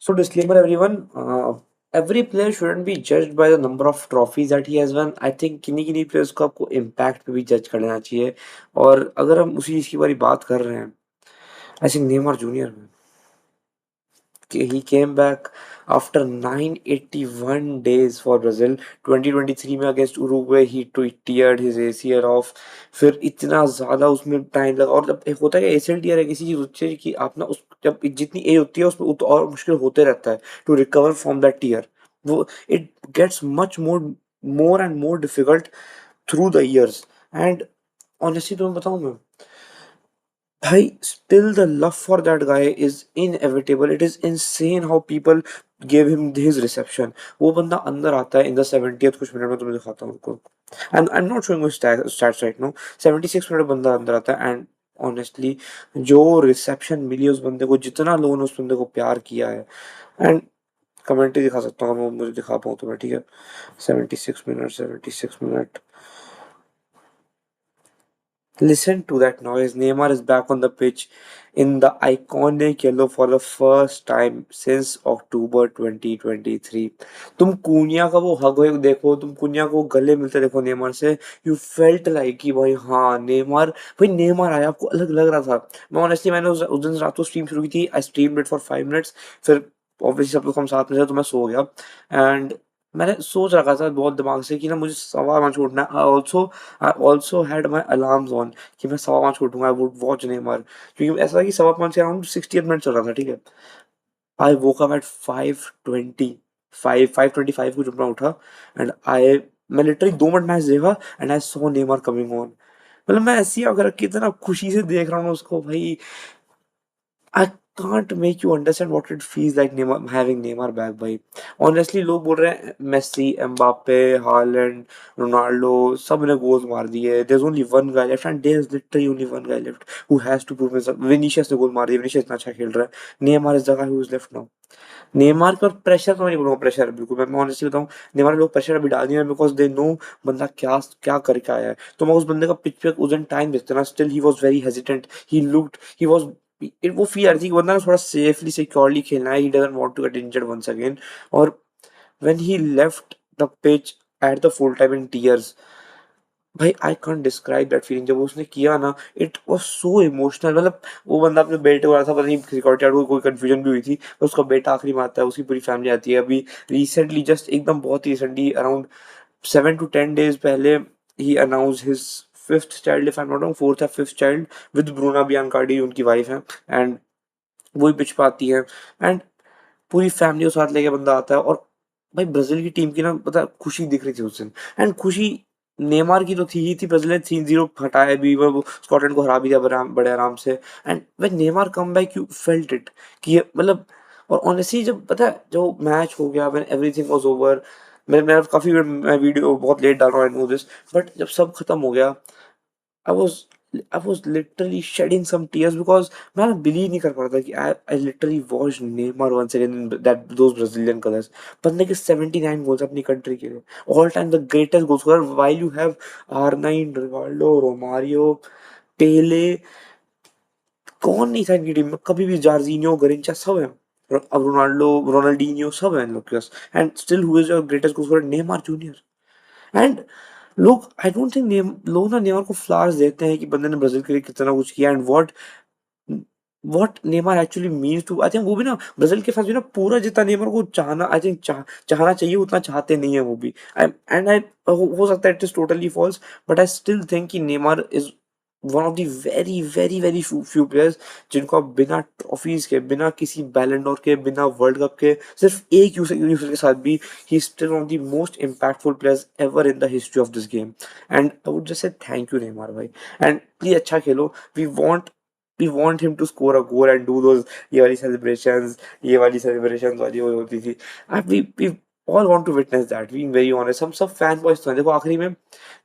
So, disclaimer everyone, every player shouldn't be judged by the number of trophies that he has won. I think किन्हीं किन्हीं players को आपको impact पे भी judge करना चाहिए और अगर हम उसी चीज़ की बारी बात कर रहे हैं, I think Neymar Junior he came back after 981 days for Brazil 2023 में against Uruguay he teared his ACL off फिर इतना ज़्यादा उसमें टाइम लगा और जब एक होता है कि ACL टीयर एक ऐसी चीज़ होती है कि आप ना उस जब जितनी एज होती है उसमें तो और मुश्किल होते रहता है to recover from that tear वो it gets much more and more difficult through the years and honestly तुम्हें बताऊं मैं भाई, still the love for that guy is inevitable. It is insane how people gave him his reception. वो बंदा अंदर आता है in the 70th कुछ मिनट में तुम्हें दिखाता हूँ उनको. And I'm not showing you stats right now. 76 minute में बंदा अंदर आता है and honestly जो reception मिली उस बंदे को जितना लोगों ने उस बंदे को प्यार किया है and कमेंट्री दिखा सकता हूँ मैं मुझे दिखा पाऊँ तो मैं ठीक है 76 minute Listen to that noise. Neymar is back on the pitch in the iconic yellow for the first time since October 2023. तुम कुनिया का वो हग देखो, तुम कुनिया को गले मिलते देखो नेमार से, यू फेल्ट लाइक कि भाई हाँ नेमार भाई नेमार आया आपको अलग लग रहा था. मैं ऑनेस्टली मैंने उस दिन रात को स्ट्रीम शुरू की थी. आई स्ट्रीम्ड इट फॉर 5 मिनट्स. फिर ऑब्वियसली सब लोग हम साथ में थे तो मैं सो गया एंड मैंने सोच रखा था बहुत दिमाग से कि ना मुझे 5:15 उठना है. I also had my alarms on कि मैं 5:15 उठूंगा. आई वुड वॉच नेमार क्योंकि ऐसा था कि 5:15 से अराउंड 60th मिनट चल रहा था. ठीक है. आई वोक अप एट 5:20 5:25 को जब मैं उठा एंड आई मैं लिटरली 2 मिनट मैच देखा and I saw Neymar coming on. मतलब मैं ऐसी अगर कितना खुशी से देख रहा हूँ उसको भाई. I can't make you understand what it feels like Neymar, having Neymar back भाई. Honestly लोग बोल रहे हैं मेसी, एम्बापे, हालैंड, रोनाल्डो सब ने गोल्स मार दिए. There's only one guy left and there's literally only one guy left who has to prove himself. Vinicius ने गोल मार दिया. विनीशियस इतना अच्छा खेल रहा है. Neymar is the guy who is left now. Neymar पर प्रेशर तो मैं नहीं बोलूंगा प्रेशर बिल्कुल. मैं ऑनेस्टली बताऊं नेमार लोग प्रेशर अभी डाल दिए बिकॉज दे नो बंदा क्या क्या करके आया है. तो मैं उस बंदे का पिच पे उस दिन टाइम देखते ना still he was very hesitant. He was वो फील आ रही थी कि बंदा ना थोड़ा सेफली सिक्योरली खेलना है. He doesn't want to get injured once again. और when he left the pitch at the full time in tears भाई I can't describe that feeling. जब उसने किया ना इट वाज सो इमोशनल. मतलब वो बंदा अपने बेटे को रहा था. पता नहीं सिक्योरिटी गार्ड को कोई कंफ्यूजन भी हुई थी पर उसका बेटा आखिरी में आता है. उसकी पूरी फैमिली आती है. अभी रिसेंटली जस्ट एकदम बहुत ही रिसेंटली अराउंड 7 to 10 days पहले ही announce his fifth child if I am not wrong fourth या fifth child with Bruna Biancardi उनकी वाइफ है एंड वही पिच पे आती है एंड पूरी फैमिली को साथ लेके बंदा आता है. और भाई ब्राजील की टीम की ना पता है, खुशी दिख रही थी उस दिन एंड खुशी नेमार की तो थी ही थी. ब्राजील ने 3-0 हटाया भी वो स्कॉटलैंड को हरा भी दिया बड़े आराम से and when Neymar come back you felt it कि मतलब. और ऑनेस्टली जब पता है जो मैच हो गया व्हेन एवरीथिंग वाज ओवर मैं काफी मैं वीडियो बहुत लेट डाल रहा हूँ आई नो दिस बट जब सब खत्म हो गया I was I was literally shedding some tears because मैं बिलीव नहीं कर पा रहा था कि I literally watched Neymar once again in that those Brazilian colors. बंदे के 79 गोल्स अपनी कंट्री के लिए all time the greatest goal scorer while you have R9 Rivaldo Romario पेले कौन नहीं था इनकी टीम में कभी भी. जार्जिनियो गरिंचा सब है. अब रोनाल्डो रोनाल्डीनियो सब है इन लोग के पास and still who is your greatest goal scorer Neymar junior and लोग आई डोंट थिंक लोग ना नेमार को फ्लावर्स देते हैं कि बंदे ने ब्राजील के लिए कितना कुछ किया and what Neymar actually means to. I think वो भी ना ब्राजील के फैंस भी ना पूरा जितना नेमार को चाहना आई थिंक चाहना चाहिए उतना चाहते नहीं है वो भी. एंड आई हो सकता है it is totally false but I still think कि Neymar is one of the very very very few players जिनको आप बिना ट्रॉफीज के बिना किसी बैलेंडोर के बिना वर्ल्ड कप के सिर्फ एक यूसर के साथ भी he still one of the most impactful players ever in the history of this game and I would just say thank you Neymar भाई एंड प्लीज अच्छा खेलो. We want him to score a goal and do those ये वाली celebrations वाली वो होती थी. We all want to witness that being very honest. हम सब फैन बॉयज तो हैं. देखो आखिरी में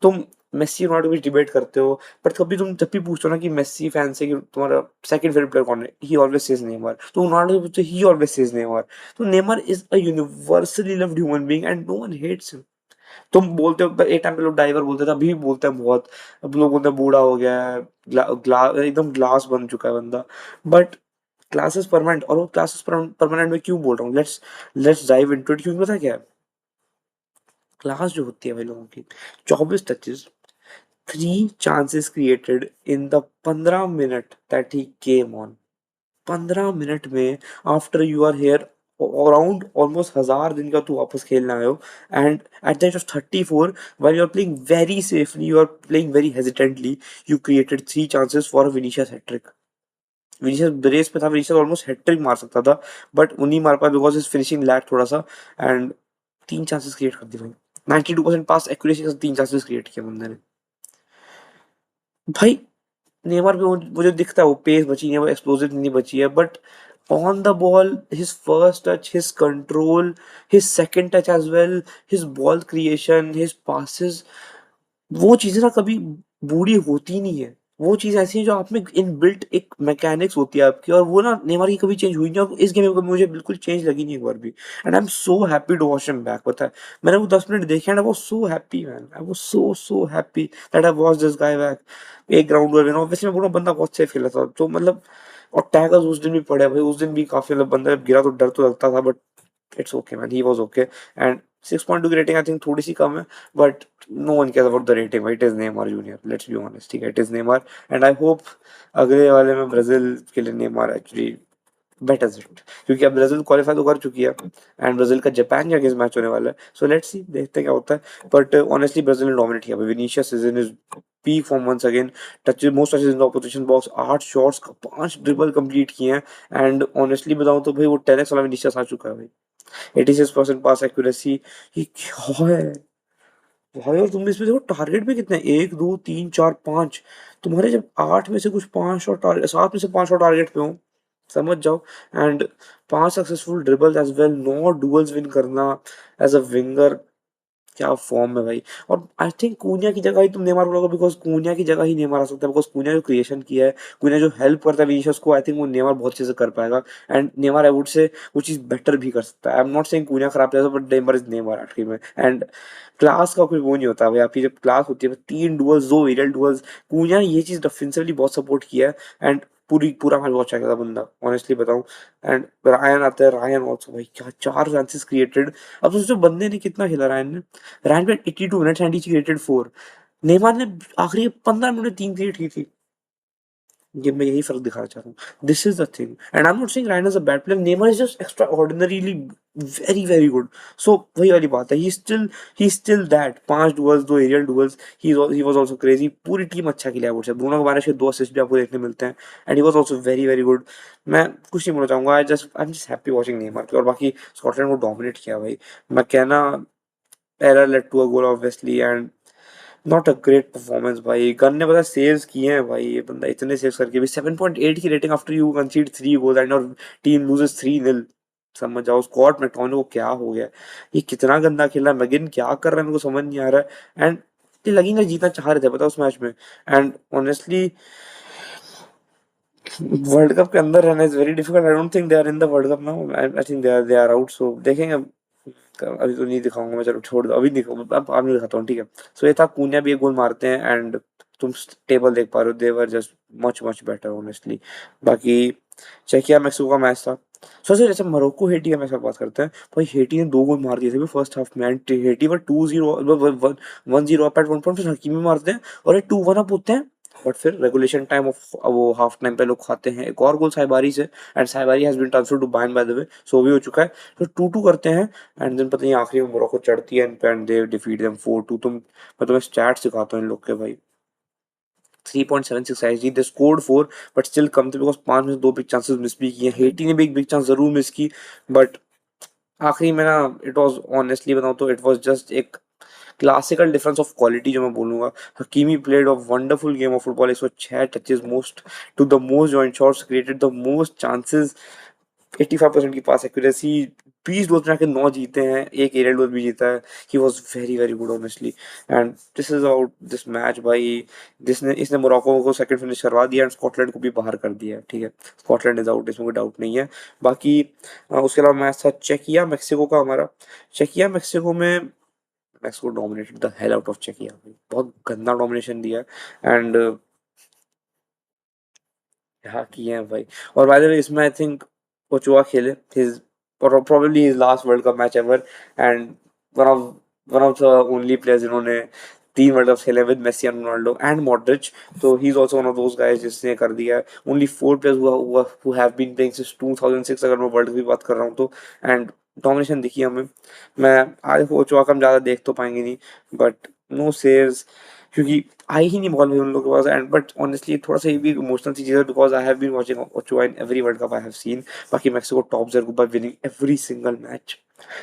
तुम मेस्सी रोनाल्डो की डिबेट करते हो पर कभी तुम जब भी पूछते हो ना कि मेस्सी फैन से कि तुम्हारा सेकंड फेवरेट प्लेयर कौन है ही ऑलवेज सेज नेमार. तो रोनाल्डो से पूछते ही ऑलवेज सेज नेमार. तो Neymar is a universally loved human being and no one hates him. तुम बोलते हो एक टाइम पे लोग डाइवर बोलते थे अभी भी बोलते हैं बहुत. अब लोग बोलते हैं बूढ़ा हो गया है एकदम ग्लास बन चुका है बंदा बट क्लासेस परमानेंट, और वो क्लासेस परमानेंट में क्यों बोल रहा हूँ, लेट्स डाइव इनटू इट, क्योंकि पता क्या है, क्लास जो होती है भाई लोगों की, 24 touches, 3 chances created in the 15 minute that he came on. 15 minute में, after you are here around almost 1000 दिन का तू वापस खेलना आए हो, and at the age of 34, while you are playing very safely, you are playing very hesitantly, you created 3 chances for a Vinicius hat trick. Vinicius brace पे था, Vinicius almost hat trick मार सकता था, बट उन्हीं मार पाया बिकॉज इज फिनिशिंग लैक थोड़ा सा, एंड 3 चांसेस क्रिएट कर दी भाई, 92% पास एक्यूरेसी के साथ 3 चांसेस क्रिएट किया बंदे ने भाई। नेमार पे मुझे दिखता है वो पेस बची है, वो एक्सप्लोसिव नहीं बची है, but on the ball his first touch, his control, his second touch as well, his ball creation, his passes, वो चीजें ना कभी बूढ़ी होती नहीं है। वो चीज ऐसी है जो आप में इनबिल्ट एक मैकेनिक्स होती है आपकी, और वो ना नेमार की कभी चेंज हुई नहीं, और इस गेम में कभी मुझे बिल्कुल चेंज लगी नहीं एक बार भी, and I am so happy to watch him back. पता है, मैंने वो 10 मिनट देखे, and I was so happy man, I was so happy that I watch this guy back. एक ग्राउंड में ऑब्वियसली मैं पूरा बंदा बहुत सेफ खेला था, तो मतलब, और टैगर्स उस दिन भी पड़े भाई, उस दिन भी काफी, मतलब बंदा जब गिरा तो डर तो लगता था, but it's okay man, he was okay. And 6.2 की रेटिंग आई थिंक थोड़ी सी कम है, but no one cares about the rating भाई, it is Neymar junior, let's be honest, ठीक है, it is Neymar, and I hope अगले वाले में ब्राजील के लिए नेमार एक्चुअली बेटर्स इट, क्योंकि अब ब्राजील क्वालिफाई तो कर चुकी है, एंड ब्राजील का जापान के अगेंस्ट मैच होने वाला है, सो लेट्स सी, देखते हैं क्या होता है, बट ऑनेस्टली ब्राजील ने डोमिनेट किया, Vinicius is in his peak form once again, touches, most touches in the opposition box, 8 shots का 5 ड्रिबल कंप्लीट किए हैं, एंड ऑनेस्टली बताऊं तो भाई वो 10x वाला विनीशियस आ चुका है भाई, 86% पास एक्यूरेसी, ये क्या है भाई। और तुम इसमें देखो टारगेट भी कितने हैं, 1 2 3 4 5, तुम्हारे जब 8 में से कुछ 5 शॉट टारगेट, 7 में से 5 शॉट टारगेट पे हो, समझ जाओ, and 5 successful dribble as well, 9 duels win करना एज अ विंगर, क्या फॉर्म है भाई। और आई थिंक कूनिया की जगह ही तुम नेमार बोलोगे, बिकॉज कूनिया की जगह ही नेमार आ सकता है, बिकॉज कूनिया जो क्रिएशन किया है, कूनिया जो हेल्प करता है विनीशियस को, आई थिंक वो नेमार बहुत अच्छे से कर पाएगा, एंड नेमार आई वुड से वो चीज बेटर भी कर सकता है। I am not saying Cunha खराब player, but Neymar is Neymar आखिर में, एंड क्लास का कोई वो नहीं होता भाई, आपकी जब क्लास होती है 3 डुअल्स, 2 एरियल डुअल्स, कूनिया ने ये चीज डिफेंसिवली बहुत सपोर्ट किया है, एंड पूरा मैच बहुत अच्छा था बंदा, ऑनेस्टली बताऊं। एंड रायन आता है, रायन ऑल्सो भाई, क्या 4 चांसेस क्रिएटेड। अब सोचो बंदे ने कितना खेला रायन ने, रैन पे 82 minutes and he created 4। Neymar ने आखिरी 15 मिनट में 3 क्रिएट की थी। ये मैं यही फर्क दिखाना चाह रहा हूँ, this is the thing, and I am not saying Ryan is a bad player, Neymar is just extraordinarily very good. So वही वाली बात है, he still that 5 duels, 2 aerial duels, he was also crazy, पूरी team अच्छा खेला है वो, Bruno गुइमारेश के 2 असिस्ट भी आपको देखने मिलते हैं, and he was also very good. मैं कुछ नहीं बोलना चाहूंगा, I am just happy watching Neymar, और बाकी स्कॉटलैंड को डोमिनेट किया भाई, मैं कहना, error led to a goal obviously, and not a great performance भाई। गन ने पता सेव्स किए हैं भाई, ये बंदा इतने सेव्स करके भी 7.8 की rating after you कंसीड 3 goals and और टीम लूजेस 3-0, समझ जाओ। स्कॉट मैकटोमिनले को क्या हो गया, ये कितना गंदा खेला है, मैगिन क्या कर रहा है, मेरे को समझ नहीं आ रहा है, एंड ये लगी ना जीतना चाह रहे थे पता उस मैच में, एंड ऑनेस्टली वर्ल्ड कप के अंदर रहना is very difficult, I don't think they are in the world cup now, I think they are out, so देखेंगे अब। अभी तो नहीं दिखाऊंगा मैं, चलो छोड़ दो, अभी दिखाऊंगा, अब आगे दिखाता हूँ, ठीक है। सो ये था, कूनिया भी एक गोल मारते हैं, एंड तुम टेबल देख पा रहे हो, दे वर जस्ट मच जीटर ऑनेस्टली। बाकी चेकिया मैक्सिको का मैच था। सबसे जैसे मोरक्को हेटी का मैच का बात करते हैं, भाई हेटी ने 2 गोल मार दिए थे फर्स्ट हाफ में, एंड हेटी पर 2-0, 1-0 अप एट वन पॉइंट, फिर हकीमी मारते हैं और ये 2-1 अप होते हैं, बट फिर रेगुलेशन टाइम ऑफ वो हाफ टाइम पे लोग खाते हैं एक और गोल साइबारी से, and Saibari has been transfer to Bayern by the way, so भी हो चुका है, तो 2-2 करते हैं, एंड देन पता नहीं आखिरी में मोरक्को चढ़ती है, एंड दे डिफीट देम 4-2। मैं तुम्हें स्टैट्स दिखाता हूँ इन लोग के भाई, 3.76 XG, they scored 4, but still come थे, बिकॉज 5 में से 2 बिग चांसेस मिस भी किए, हेटी ने भी एक बिग चांस जरूर मिस की, बट आखिरी में ना, इट वाज ऑनेस्टली बताऊं तो इट वाज जस्ट एक क्लासिकल डिफरेंस ऑफ क्वालिटी जो मैं बोलूंगा। Hakimi played of wonderful game of football, 106 touches, most to the most joint shots, created the most chances, 85% की पास एक्यूरेसी, 20 डोज बना के 9 जीते हैं, एक एरियल डोज भी जीता है। He was very good honestly, and this is about this match भाई। जिसने इसने मोरक्को को सेकंड फिनिश करवा दिया, एंड स्कॉटलैंड को भी बाहर कर दिया है, ठीक है। स्कॉटलैंड इज आउट, इसमें कोई डाउट नहीं है। बाकी उसके अलावा मैच था चेकिया मैक्सिको का हमारा। चेकिया मैक्सिको में Mexico dominated the hell out of चेकिया, बहुत गंदा डोमिनेशन दिया, एंड हाँ किए हैं भाई। और बाय द वे इसमें आई थिंक ओचुआ खेले his probably his last world cup match ever, and one of one of the only players जिन्होंने 3 वर्ल्ड कप खेले with Messi and Ronaldo and Modric. तो he is also one of those guys जिसने कर दिया है। Only 4 players who have been playing since 2006 अगर मैं world की बात कर रहा हूँ तो। एंड डोमिनेशन दिखी हमें। मैं आज ओचुआ का हम ज़्यादा देख तो पाएंगे नहीं, बट नो सेव्स, क्योंकि आई ही नहीं बॉल भी उन लोगों के पास। एंड बट ऑनेस्टली थोड़ा सा ये भी इमोशनल सी चीज़ है, because I have been watching Ochoa in every world cup I have seen. बाकी Mexico top their group by winning every single match.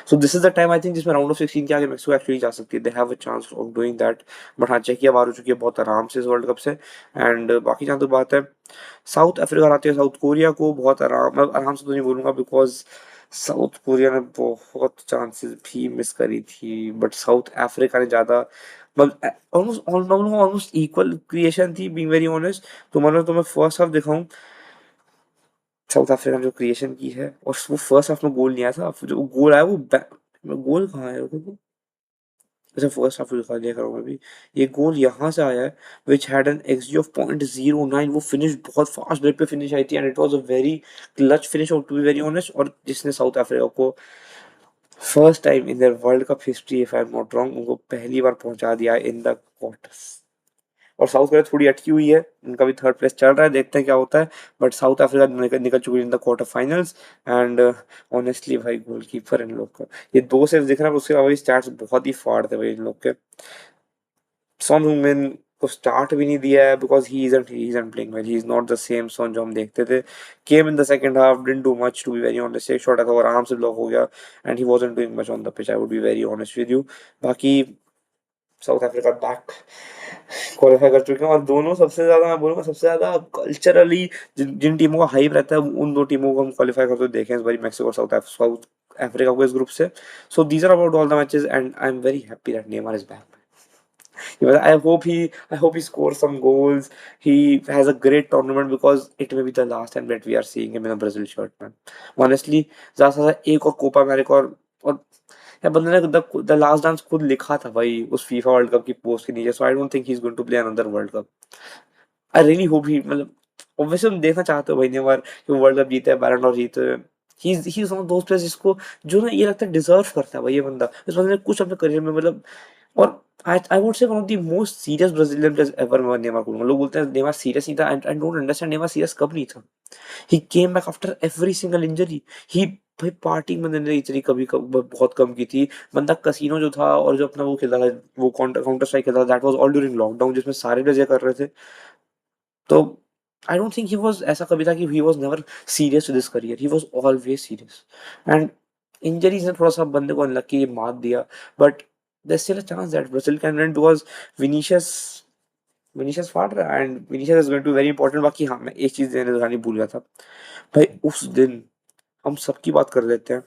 So this is the time I think जिसमें round of 16 के आगे Mexico actually जा सकती है। They have a chance of doing that. But हाँ, चेकिया बाहर हो चुकी है बहुत आराम से इस वर्ल्ड कप से। एंड बाकी जहाँ तो बात है, साउथ अफ्रीका आती है साउथ कोरिया को बहुत आराम, मैं आराम से तो नहीं बोलूंगा, बिकॉज साउथ कोरिया ने बहुत चांसेस भी मिस करी थी, बट साउथ अफ्रीका ने ज़्यादा, मतलब ऑलमोस्ट ऑलमोस्ट इक्वल क्रिएशन थी बीइंग वेरी ऑनेस्ट। तो मतलब तो मैं फर्स्ट हाफ दिखाऊं, साउथ अफ्रीका ने जो क्रिएशन की है, और वो फर्स्ट हाफ में गोल नहीं आया था, जो गोल आया वो गोल कहाँ है वो? अच्छा फर्स्ट हाफ दिखा दिया करूँ अभी। ये गोल यहाँ से आया है, which had an xG of 0.09। वो फिनिश बहुत फास्ट ब्रेक पे फिनिश आई थी, and it was a very clutch finish to be very honest, और जिसने साउथ अफ्रीका को first time in their world cup history if I am not wrong, उनको पहली बार पहुंचा दिया इन द क्वार्टर्स। और साउथ कोरिया थोड़ी अटकी हुई है, उनका भी थर्ड प्लेस चल रहा है, देखते हैं क्या होता है। बट साउथ अफ्रीका निकल चुकी है in the quarter finals. And honestly भाई गोलकीपर इन लोग का, ये 2 सेव दिख रहा है, उसके अलावा स्टैट्स बहुत ही फाड़ थे भाई इन लोग के। सॉन ह्यूमिन को स्टार्ट भी नहीं दिया है, because he isn't playing well, he is not the same Son जो हम देखते थे। Came in the second half, didn't do much to be very honest. एक शॉट आता और आराम से ब्लॉक हो गया, and he wasn't doing much on the pitch, I would be very honest with you. बाकी साउथ अफ्रीका बैक क्वालिफाई कर चुके हैं, और दोनों सबसे ज्यादा, मैं बोलूंगा सबसे ज्यादा कल्चरली जिन टीमों का हाइप रहता है, उन 2 टीमों को हम क्वालिफाई करते हुए देखें इस बारी, मैक्सिको और साउथ अफ्रीका को इस ग्रुप से। So these are about all the matches, and I am very happy that Neymar is back. I hope he scores some goals. He has a great tournament, because it may be the last time that we are seeing him in a Brazil shirt, man. Honestly, ज़्यादा से ज़्यादा एक और Copa America, और यार बंदे ने the last dance खुद लिखा था भाई उस फीफा वर्ल्ड कप की पोस्ट के नीचे। So I don't think he is going to play another world cup. I really hope he, मतलब ऑब्वियसली हम देखना चाहते हो भाई नेमार कि वो वर्ल्ड कप जीते, बैलन डॉर जीते। He is one of those players जिसको, जो ना ये लगता है डिजर्व करता है भाई ये बंदा। इस बंदे ने कुछ अपने करियर में, मतलब, और I would say one of the most serious Brazilian players ever मैं नेमार को। लोग बोलते हैं नेमार सीरियस नहीं था, I don't understand Neymar serious कब नहीं था। He came back after every single injury. He भाई पार्टी बंदे ने इतनी कभी बहुत कम की थी। बंदा कसिनो जो था, और जो अपना वो खेलता था, वो काउंटर काउंटर स्ट्राइक खेलता था, that was all during lockdown, जिसमें सारे प्लेयर कर रहे थे। तो आई डोंट थिंक ही वाज ऐसा कभी था कि he was never serious with his career, he was always serious. And injuries ने थोड़ा सा बंदे को अनलकी मात दिया, but there's still a chance that Brazil can win, because Vinicius Vinicius फाड़ रहा है, and Vinicius is going to very important. बाकी हाँ, मैं एक चीज देने दिखानी भूल गया था भाई उस दिन, हम सबकी बात कर लेते हैं।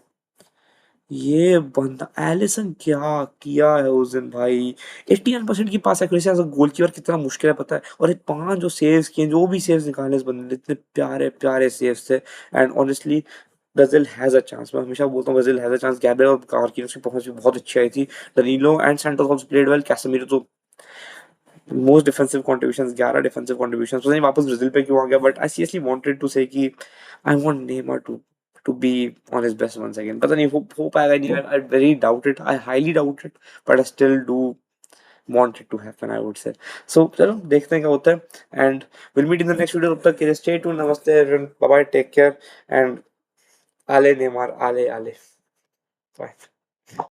ये बंदा एलिसन क्या किया है उस दिन भाई। 89% की पास एक्यूरेसी एज अ गोलकीपर कितना मुश्किल है पता है। और ये 5 जो सेव्स किए, जो भी सेव्स निकाले इस बंदे ने, इतने प्यारे प्यारे सेव्स थे। And honestly Brazil has a chance, मैं हमेशा बोलता हूँ Brazil has a chance. Gabriel और मार्किनोस की परफॉर्मेंस भी बहुत अच्छी आई थी। Danilo and Santos also played well. Casemiro तो most defensive contribution, 11 defensive contribution. पता नहीं वापस ब्राजील पे क्यों आ गया, but I seriously wanted to say कि I want Neymar to be on his best once again. पता नहीं हो पाएगा नहीं, I very doubt it, I highly doubt it, but I still do want it to happen, I would say. So चलो देखते हैं क्या होता है, and we'll meet in the next video. तब तक के लिए stay tuned, नमस्ते everyone, bye bye, take care, and ale Neymar, ale ale, bye.